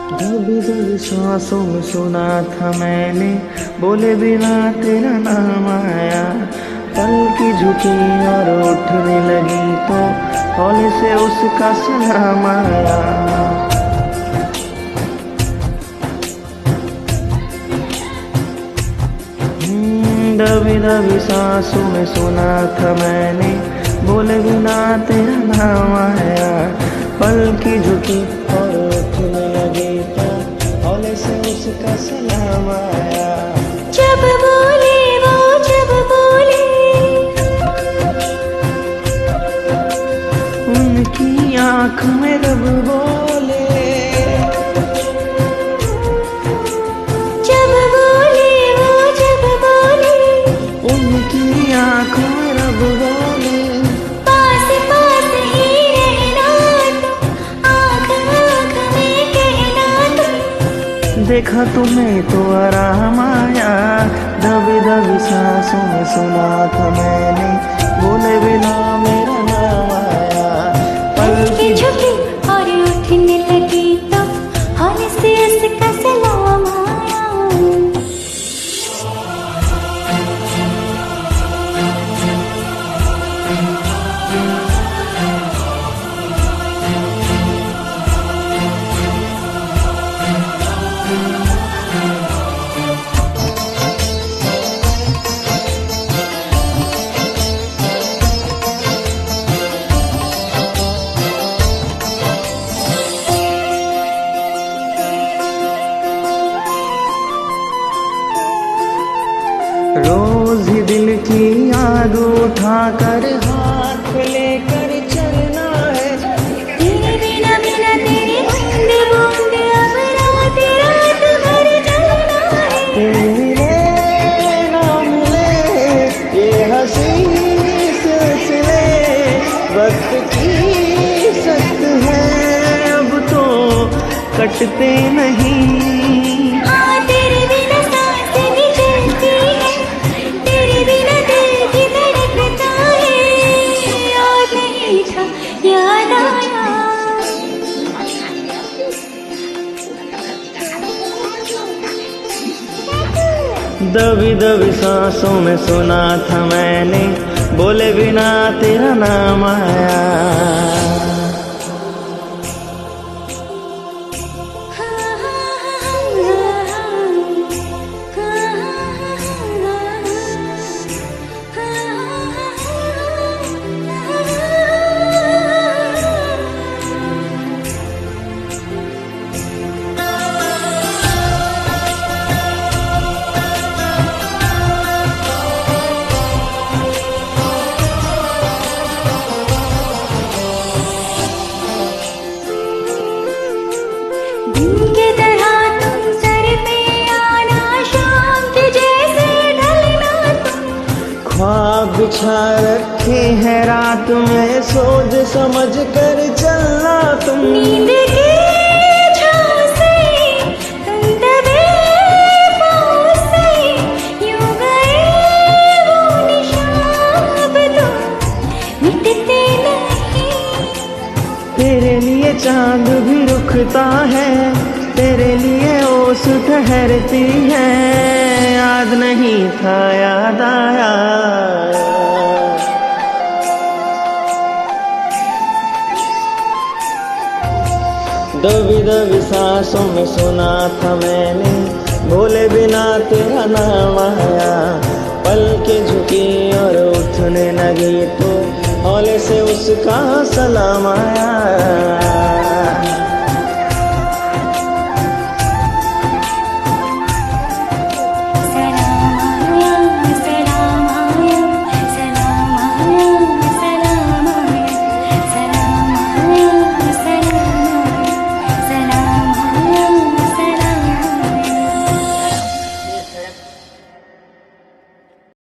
दबी दबी सांसों में सुना था मैंने, बोले बिना तेरा नाम आया। पल की झुकी और उठने लगी तो हौले से उसका सलाम आया। दबी दबी सांसों में सुना था मैंने, बोले बिना तेरा नाम आया। पल की झुकी और उठने लगी तो हौले से उसका सलाम आया। जब बोले वो जब बोले, उनकी आँख में रब बोले। जब बोले वो जब बोले, उनकी आँख में रब बोले। पास पास ही रहना तुम, आँख आँख में कहना तुम। देखा तुम्हें तो आराम आया। दबी दबी सांसों में सुना था मैंने, बोले बिना मेरा नाम आया। पल की झुकी और उठने लगी तो हौले से उसका सलाम आया। रोज ही दिल की याद उठा कर हाथ लेकर चलना है। तेरे बिना बिना तेरी बूंद बूंद अब रात रात भर जलना है। तेरे नाम ले ये हंसी सिलसिले, वक्त की सख्त है अब तो कटते नहीं। हाँ तेरे बिना सांस भी चलती है, तेरे बिना दिल भी धड़कता है। याद नहीं था याद आया। दबी दबी सांसों में सुना था मैंने, बोले बिना तेरा नाम आया। दिन के तरह तुम सर पे आना, शाम के जैसे ढलना तुम। ख्वाब बिछा रखे हैं रात में, सोच समझ कर चलना तुम। नींद के छाँव से तुम दबे पाँव से यूं गए वो निशान, अब तो मिटते नहीं। तेरे लिए चांद भी रुकता है, तेरे लिए ओस ठहरती है। याद नहीं था याद आया। दबी दबी सांसों में सुना था मैंने, बोले बिना तेरा नाम आया। पल के झुकी और उठने लगी तो हौले से उसका सलाम आया।